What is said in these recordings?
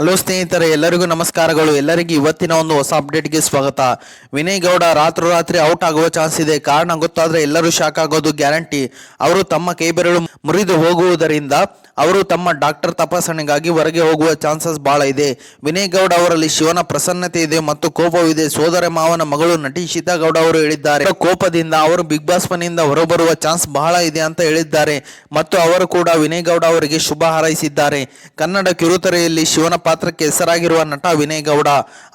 Hello ಸ್ನೇಹಿತರೆ, ಎಲ್ಲರಿಗೂ ನಮಸ್ಕಾರಗಳು. ಎಲ್ಲರಿಗೂ ಇವತ್ತಿನ ಒಂದು ಹೊಸ ಅಪ್ಡೇಟ್ಗೆ ಸ್ವಾಗತ. ವಿನಯ್ ಗೌಡ ರಾತ್ರೋರಾತ್ರಿ ಔಟ್ ಆಗುವ ಚಾನ್ಸ್ ಇದೆ. ಕಾರಣ ಗೊತ್ತಾದ್ರೆ ಎಲ್ಲರೂ ಶಾಕ್ ಆಗೋದು ಗ್ಯಾರಂಟಿ. ಅವರು ತಮ್ಮ ಕೈಬೆರಳು ಮುರಿದು ಹೋಗುವುದರಿಂದ ಅವರು ತಮ್ಮ ಡಾಕ್ಟರ್ ತಪಾಸಣೆಗಾಗಿ ಹೊರಗೆ ಹೋಗುವ ಚಾನ್ಸಸ್ ಬಹಳ ಇದೆ. ವಿನಯ್ ಗೌಡ ಅವರಲ್ಲಿ ಶಿವನ ಪ್ರಸನ್ನತೆ ಇದೆ ಮತ್ತು ಕೋಪವಿದೆ. ಸೋದರ ಮಾವನ ಮಗಳು ನಟಿ ಇಶಿತಾ ಗೌಡ ಅವರು ಹೇಳಿದ್ದಾರೆ, ಕೋಪದಿಂದ ಅವರು ಬಿಗ್ ಬಾಸ್ ಮನೆಯಿಂದ ಹೊರಬರುವ ಚಾನ್ಸ್ ಬಹಳ ಇದೆ ಅಂತ ಹೇಳಿದ್ದಾರೆ. ಮತ್ತು ಅವರು ಕೂಡ ವಿನಯ್ ಗೌಡ ಅವರಿಗೆ ಶುಭ ಹಾರೈಸಿದ್ದಾರೆ. ಕನ್ನಡ ಕಿರುತೆರೆಯಲ್ಲಿ ಶಿವನ ಪಾತ್ರಕ್ಕೆ ಹೆಸರಾಗಿರುವ ನಟ ವಿನಯ್ ಗೌಡ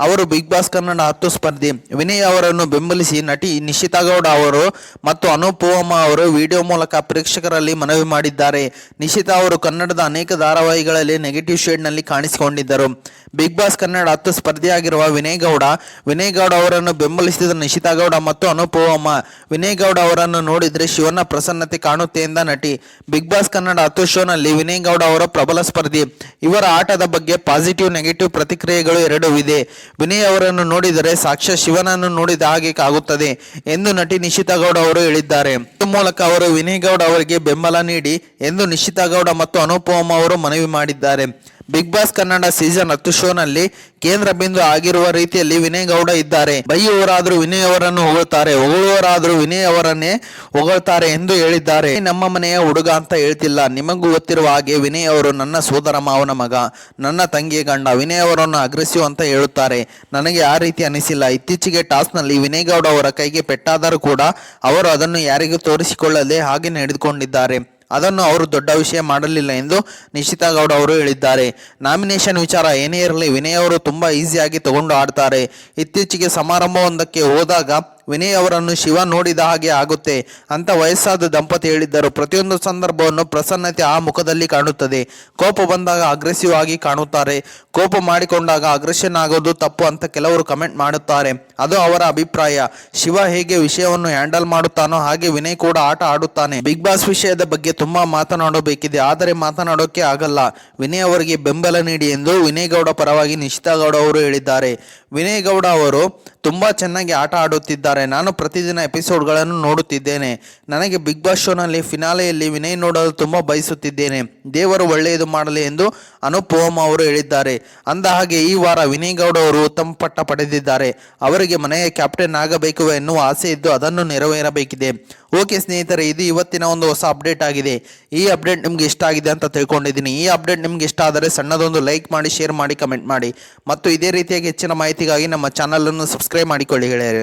ಅವರು ಬಿಗ್ ಬಾಸ್ ಕನ್ನಡ 10 ಸ್ಪರ್ಧಿ. ವಿನಯ್ ಅವರನ್ನು ಬೆಂಬಲಿಸಿ ನಟಿ ನಿಶಿತಾ ಗೌಡ ಅವರು ಮತ್ತು ಅನುಪಮ ಅವರು ವಿಡಿಯೋ ಮೂಲಕ ಪ್ರೇಕ್ಷಕರಲ್ಲಿ ಮನವಿ ಮಾಡಿದ್ದಾರೆ. ನಿಶಿತಾ ಅವರು ಕನ್ನಡದ ಅನೇಕ ಧಾರಾವಾಹಿಗಳಲ್ಲಿ ನೆಗೆಟಿವ್ ಶೇಡ್ನಲ್ಲಿ ಕಾಣಿಸಿಕೊಂಡಿದ್ದರು. ಬಿಗ್ ಬಾಸ್ ಕನ್ನಡ 10 ಸ್ಪರ್ಧಿಯಾಗಿರುವ ವಿನಯ್ ಗೌಡ ಅವರನ್ನು ಬೆಂಬಲಿಸಿದ ನಿಶಿತಾ ಗೌಡ ಮತ್ತು ಅನುಪಮ. ವಿನಯ್ ಗೌಡ ಅವರನ್ನು ನೋಡಿದ್ರೆ ಶಿವನ ಪ್ರಸನ್ನತೆ ಕಾಣುತ್ತೆ ಎಂದ ನಟಿ. ಬಿಗ್ ಬಾಸ್ ಕನ್ನಡ 10 ಶೋನಲ್ಲಿ ವಿನಯ್ ಗೌಡ ಅವರ ಪ್ರಬಲ ಸ್ಪರ್ಧಿ. ಇವರ ಆಟದ ಬಗ್ಗೆ ಪಾಸಿಟಿವ್ ನೆಗೆಟಿವ್ ಪ್ರತಿಕ್ರಿಯೆಗಳು ಎರಡೂ ಇದೆ. ವಿನಯ್ ಅವರನ್ನು ನೋಡಿದರೆ ಸಾಕ್ಷಾತ್ ಶಿವನನ್ನು ನೋಡಿದ ಹಾಗೆ ಆಗುತ್ತದೆ ಎಂದು ನಟಿ ನಿಶಿತಾ ಗೌಡ ಅವರು ಹೇಳಿದ್ದಾರೆ. ಈ ಮೂಲಕ ಅವರು ವಿನಯ್ ಗೌಡ ಅವರಿಗೆ ಬೆಂಬಲ ನೀಡಿ ಎಂದು ನಿಶಿತಾ ಗೌಡ ಮತ್ತು ಅನುಪಮ ಅವರು ಮನವಿ ಮಾಡಿದ್ದಾರೆ. ಬಿಗ್ ಬಾಸ್ ಕನ್ನಡ ಸೀಸನ್ 10 ಶೋನಲ್ಲಿ ಕೇಂದ್ರ ಬಿಂದು ಆಗಿರುವ ರೀತಿಯಲ್ಲಿ ವಿನಯ್ ಗೌಡ ಇದ್ದಾರೆ. ಬೈಯುವವರಾದ್ರೂ ವಿನಯ್ ಅವರನ್ನು ಹೊಗಳ್ತಾರೆ, ಹೊಗಳುವವರಾದ್ರೂ ವಿನಯ್ ಅವರನ್ನೇ ಹೊಗಳ್ತಾರೆ ಎಂದು ಹೇಳಿದ್ದಾರೆ. ನಮ್ಮ ಮನೆಯ ಹುಡುಗ ಅಂತ ಹೇಳ್ತಿಲ್ಲ. ನಿಮಗೂ ಗೊತ್ತಿರುವ ಹಾಗೆ ವಿನಯ್ ಅವರು ನನ್ನ ಸೋದರ ಮಾವನ ಮಗ, ನನ್ನ ತಂಗಿಯ ಗಂಡ. ವಿನಯ್ ಅವರನ್ನು ಅಗ್ರೆಸಿವ್ ಅಂತ ಹೇಳುತ್ತಾರೆ. ನನಗೆ ಆ ರೀತಿ ಅನಿಸಿಲ್ಲ. ಇತ್ತೀಚೆಗೆ ಟಾಸ್ನಲ್ಲಿ ವಿನಯ್ ಗೌಡ ಅವರ ಕೈಗೆ ಪೆಟ್ಟಾದರೂ ಕೂಡ ಅವರು ಅದನ್ನು ಯಾರಿಗೂ ತೋರಿಸಿಕೊಳ್ಳದೆ ಹಾಗೆ ನಡೆದುಕೊಂಡಿದ್ದಾರೆ. ಅದನ್ನು ಅವರು ದೊಡ್ಡ ವಿಷಯ ಮಾಡಲಿಲ್ಲ ಎಂದು ನಿಶಿತಾ ಗೌಡ ಅವರು ಹೇಳಿದ್ದಾರೆ. ನಾಮಿನೇಷನ್ ವಿಚಾರ ಏನೇ ಇರಲಿ, ವಿನಯ್ ಅವರು ತುಂಬಾ ಈಸಿಯಾಗಿ ತಗೊಂಡು ಆಡ್ತಾರೆ. ಇತ್ತೀಚೆಗೆ ಸಮಾರಂಭವೊಂದಕ್ಕೆ ಹೋದಾಗ ವಿನಯ್ ಅವರನ್ನು ಶಿವ ನೋಡಿದ ಹಾಗೆ ಆಗುತ್ತೆ ಅಂತ ವಯಸ್ಸಾದ ದಂಪತಿ ಹೇಳಿದ್ದರು. ಪ್ರತಿಯೊಂದು ಸಂದರ್ಭವನ್ನು ಪ್ರಸನ್ನತೆ ಆ ಮುಖದಲ್ಲಿ ಕಾಣುತ್ತದೆ. ಕೋಪ ಬಂದಾಗ ಅಗ್ರೆಸಿವ್ ಆಗಿ ಕಾಣುತ್ತಾರೆ. ಕೋಪ ಮಾಡಿಕೊಂಡಾಗ ಅಗ್ರೆಷನ್ ಆಗೋದು ತಪ್ಪು ಅಂತ ಕೆಲವರು ಕಮೆಂಟ್ ಮಾಡುತ್ತಾರೆ. ಅದು ಅವರ ಅಭಿಪ್ರಾಯ. ಶಿವ ಹೇಗೆ ವಿಷಯವನ್ನು ಹ್ಯಾಂಡಲ್ ಮಾಡುತ್ತಾನೋ ಹಾಗೆ ವಿನಯ್ ಕೂಡ ಆಟ ಆಡುತ್ತಾನೆ. ಬಿಗ್ ಬಾಸ್ ವಿಷಯದ ಬಗ್ಗೆ ತುಂಬಾ ಮಾತನಾಡಬೇಕಿದೆ, ಆದರೆ ಮಾತನಾಡೋಕೆ ಆಗಲ್ಲ. ವಿನಯ್ ಅವರಿಗೆ ಬೆಂಬಲ ನೀಡಿ ಎಂದು ವಿನಯ್ ಗೌಡ ಪರವಾಗಿ ನಿಶಿತಾ ಗೌಡ ಅವರು ಹೇಳಿದ್ದಾರೆ. ವಿನಯ್ ಗೌಡ ಅವರು ತುಂಬಾ ಚೆನ್ನಾಗಿ ಆಟ ಆಡುತ್ತಿದ್ದಾರೆ. ನಾನು ಪ್ರತಿದಿನ ಎಪಿಸೋಡ್ಗಳನ್ನು ನೋಡುತ್ತಿದ್ದೇನೆ. ನನಗೆ ಬಿಗ್ ಬಾಸ್ ಶೋನಲ್ಲಿ ಫಿನಾಲೆಯಲ್ಲಿ ವಿನಯ್ ನೋಡಲು ತುಂಬಾ ಬಯಸುತ್ತಿದ್ದೇನೆ. ದೇವರು ಒಳ್ಳೆಯದು ಮಾಡಲಿ ಎಂದು ಅನುಪಮ ಅವರು ಹೇಳಿದ್ದಾರೆ. ಅಂದ ಹಾಗೆ ಈ ವಾರ ವಿನಯ್ ಗೌಡ ಅವರು ಉತ್ತಮ ಪಟ್ಟ ಪಡೆದಿದ್ದಾರೆ. ಅವರಿಗೆ ಮನೆಯ ಕ್ಯಾಪ್ಟನ್ ಆಗಬೇಕು ಎನ್ನುವ ಆಸೆ ಇದ್ದು ಅದನ್ನು ನೆರವೇರಬೇಕಿದೆ. ಓಕೆ ಸ್ನೇಹಿತರೆ, ಇದು ಇವತ್ತಿನ ಒಂದು ಹೊಸ ಅಪ್ಡೇಟ್ ಆಗಿದೆ. ಈ ಅಪ್ಡೇಟ್ ನಿಮ್ಗೆ ಇಷ್ಟ ಆಗಿದೆ ಅಂತ ತಿಳ್ಕೊಂಡಿದ್ದೀನಿ. ಈ ಅಪ್ಡೇಟ್ ನಿಮ್ಗೆ ಇಷ್ಟ ಆದರೆ ಸಣ್ಣದೊಂದು ಲೈಕ್ ಮಾಡಿ, ಶೇರ್ ಮಾಡಿ, ಕಮೆಂಟ್ ಮಾಡಿ ಮತ್ತು ಇದೇ ರೀತಿಯಾಗಿ ಹೆಚ್ಚಿನ ಮಾಹಿತಿಗಾಗಿ ನಮ್ಮ ಚಾನಲನ್ನು ಸಬ್ಸ್ಕ್ರೈಬ್ ಮಾಡಿಕೊಳ್ಳಿ ಗೆಳೆಯರೆ.